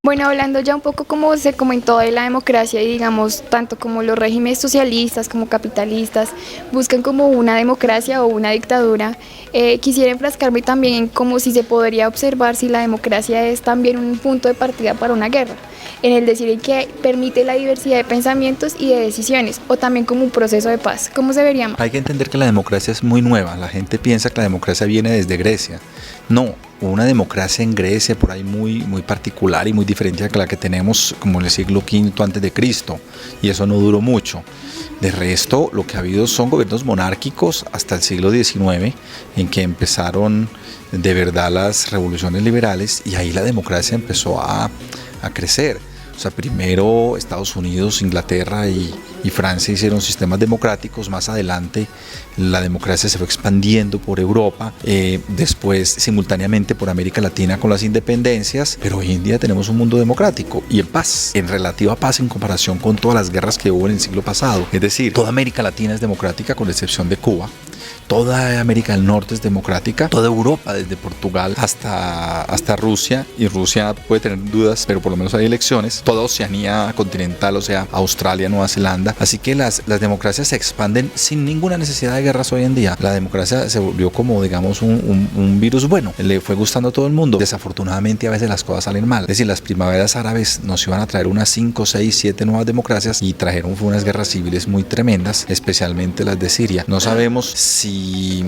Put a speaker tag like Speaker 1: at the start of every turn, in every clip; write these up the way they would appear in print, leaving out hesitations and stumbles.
Speaker 1: Bueno, hablando ya un poco como se comentó de la democracia y digamos, tanto como los regímenes socialistas como capitalistas buscan como una democracia o una dictadura, quisiera enfrascarme también en como si se podría observar si la democracia es también un punto de partida para una guerra, en el decir en que permite la diversidad de pensamientos y de decisiones, o también como un proceso de paz. ¿Cómo se vería más?
Speaker 2: Hay que entender que la democracia es muy nueva. La gente piensa que la democracia viene desde Grecia. No, hubo una democracia en Grecia por ahí muy particular y muy diferente a la que tenemos como en el siglo V antes de Cristo, y eso no duró mucho. De resto, lo que ha habido son gobiernos monárquicos hasta el siglo XIX, en que empezaron de verdad las revoluciones liberales, y ahí la democracia empezó a crecer. O sea, primero Estados Unidos, Inglaterra y Francia hicieron sistemas democráticos. Más adelante la democracia se fue expandiendo por Europa, después simultáneamente por América Latina con las independencias, pero hoy en día tenemos un mundo democrático y en paz, en relativa paz en comparación con todas las guerras que hubo en el siglo pasado. Es decir, toda América Latina es democrática con excepción de Cuba. Toda América del Norte es democrática, toda Europa desde Portugal hasta Rusia, y Rusia puede tener dudas, pero por lo menos hay elecciones, toda Oceanía continental, o sea, Australia, Nueva Zelanda, así que las democracias se expanden sin ninguna necesidad de guerras hoy en día. La democracia se volvió como, digamos, un virus bueno, le fue gustando a todo el mundo. Desafortunadamente a veces las cosas salen mal, es decir, las primaveras árabes nos iban a traer unas 5, 6, 7 nuevas democracias y trajeron unas guerras civiles muy tremendas, especialmente las de Siria. No sabemos si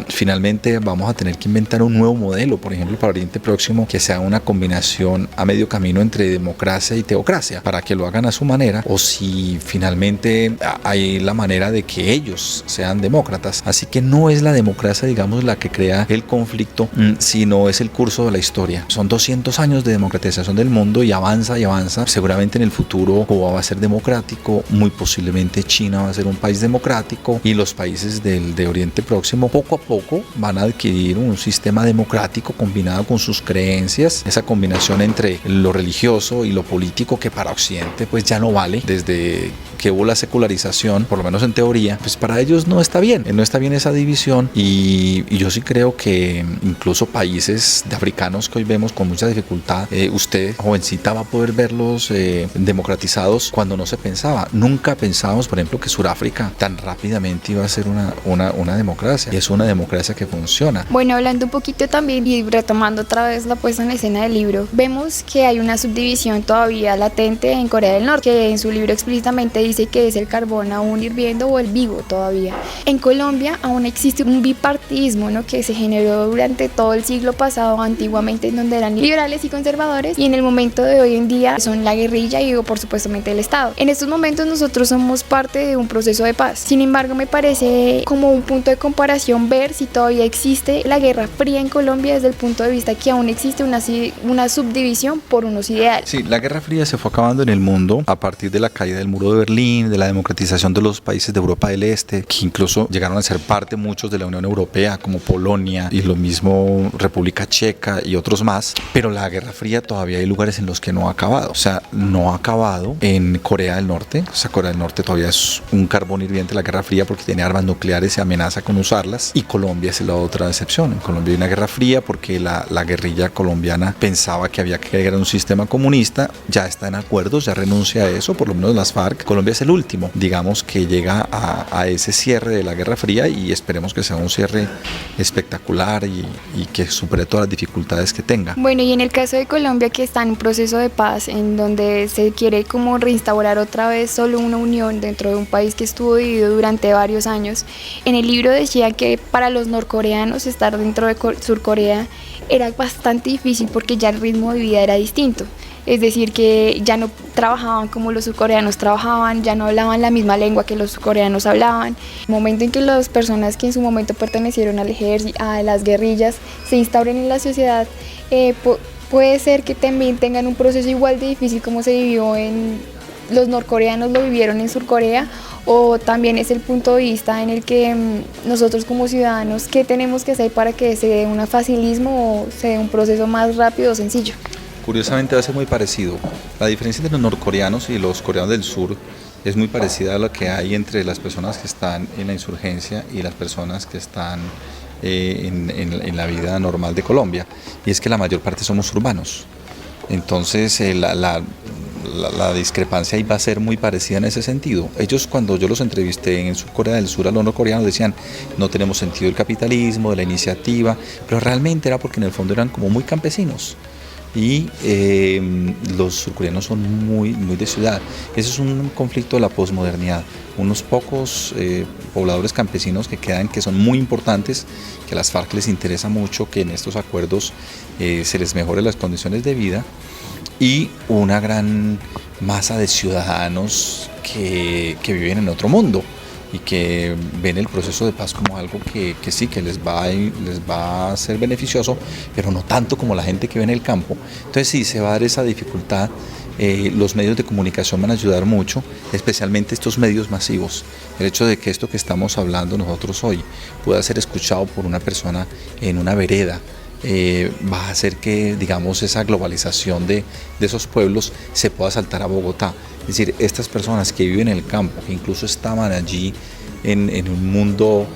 Speaker 2: finalmente vamos a tener que inventar un nuevo modelo, por ejemplo, para Oriente Próximo, que sea una combinación a medio camino entre democracia y teocracia, para que lo hagan a su manera, o si finalmente hay la manera de que ellos sean demócratas. Así que no es la democracia, digamos, la que crea el conflicto, sino es el curso de la historia. Son 200 años de democratización del mundo y avanza y avanza. Seguramente en el futuro Cuba va a ser democrático, muy posiblemente China va a ser un país democrático, y los países de Oriente Próximo poco a poco van a adquirir un sistema democrático combinado con sus creencias, esa combinación entre lo religioso y lo político que para Occidente pues ya no vale. Desde que hubo la secularización, por lo menos en teoría, pues para ellos no está bien esa división, y yo sí creo que incluso países de africanos que hoy vemos con mucha dificultad, usted jovencita va a poder verlos democratizados cuando no se pensaba. Nunca pensábamos, por ejemplo, que Sudáfrica tan rápidamente iba a ser una democracia, y es una democracia que funciona.
Speaker 1: Bueno, hablando un poquito también y retomando otra vez la puesta en escena del libro, vemos que hay una subdivisión todavía latente en Corea del Norte, que en su libro explícitamente dice que es el carbón aún hirviendo o el vivo todavía. En Colombia aún existe un bipartidismo, ¿no?, que se generó durante todo el siglo pasado, antiguamente, en donde eran liberales y conservadores, y en el momento de hoy en día son la guerrilla y por supuestamente el Estado. En estos momentos nosotros somos parte de un proceso de paz. Sin embargo, me parece como un punto de comparación ver si todavía existe la Guerra Fría en Colombia desde el punto de vista que aún existe una subdivisión por unos ideales.
Speaker 2: Sí, la Guerra Fría se fue acabando en el mundo a partir de la caída del muro de Berlín, de la democratización de los países de Europa del Este, que incluso llegaron a ser parte muchos de la Unión Europea, como Polonia y lo mismo República Checa y otros más. Pero la Guerra Fría todavía hay lugares en los que no ha acabado. O sea, no ha acabado en Corea del Norte. O sea, Corea del Norte todavía es un carbón hirviente la Guerra Fría porque tiene armas nucleares y amenaza con usarlas. Y Colombia es la otra excepción. En Colombia hay una guerra fría porque la guerrilla colombiana pensaba que había que crear un sistema comunista. Ya está en acuerdos, ya renuncia a eso, por lo menos las FARC. Colombia es el último, digamos, que llega a ese cierre de la Guerra Fría, y esperemos que sea un cierre espectacular y que supere todas las dificultades que tenga.
Speaker 1: Bueno, y en el caso de Colombia, que está en un proceso de paz en donde se quiere como reinstaurar otra vez solo una unión dentro de un país que estuvo dividido durante varios años, en el libro decía que para los norcoreanos estar dentro de Surcorea era bastante difícil porque ya el ritmo de vida era distinto. Es decir, que ya no trabajaban como los surcoreanos trabajaban, ya no hablaban la misma lengua que los surcoreanos hablaban. El momento en que las personas que en su momento pertenecieron al ejército, a las guerrillas, se instauren en la sociedad, puede ser que también tengan un proceso igual de difícil como se vivió los norcoreanos lo vivieron en Surcorea, o también es el punto de vista en el que nosotros como ciudadanos, ¿qué tenemos que hacer para que se dé un facilismo o se dé un proceso más rápido o sencillo?
Speaker 2: Curiosamente va a ser muy parecido. La diferencia entre los norcoreanos y los coreanos del sur es muy parecida a lo que hay entre las personas que están en la insurgencia y las personas que están en la vida normal de Colombia, y es que la mayor parte somos urbanos. Entonces la discrepancia ahí va a ser muy parecida en ese sentido. Ellos, cuando yo los entrevisté en Corea del Sur a los norcoreanos, decían: no tenemos sentido del capitalismo, de la iniciativa, pero realmente era porque en el fondo eran como muy campesinos. Y los surcoreanos son muy de ciudad. Ese es un conflicto de la posmodernidad. Unos pocos pobladores campesinos que quedan, que son muy importantes, que a las FARC les interesa mucho que en estos acuerdos se les mejore las condiciones de vida, y una gran masa de ciudadanos que viven en otro mundo y que ven el proceso de paz como algo que sí, que les va a ser beneficioso, pero no tanto como la gente que ve en el campo. Entonces sí, se va a dar esa dificultad. Los medios de comunicación van a ayudar mucho, especialmente estos medios masivos. El hecho de que esto que estamos hablando nosotros hoy pueda ser escuchado por una persona en una vereda, va a hacer que, digamos, esa globalización de esos pueblos se pueda saltar a Bogotá. Es decir, estas personas que viven en el campo, que incluso estaban allí en un mundo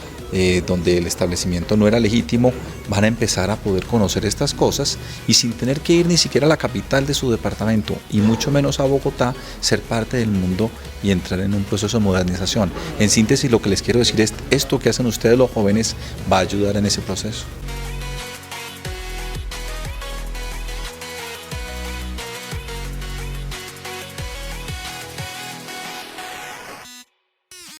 Speaker 2: donde el establecimiento no era legítimo, van a empezar a poder conocer estas cosas y, sin tener que ir ni siquiera a la capital de su departamento y mucho menos a Bogotá, ser parte del mundo y entrar en un proceso de modernización. En síntesis, lo que les quiero decir es: esto que hacen ustedes los jóvenes va a ayudar en ese proceso.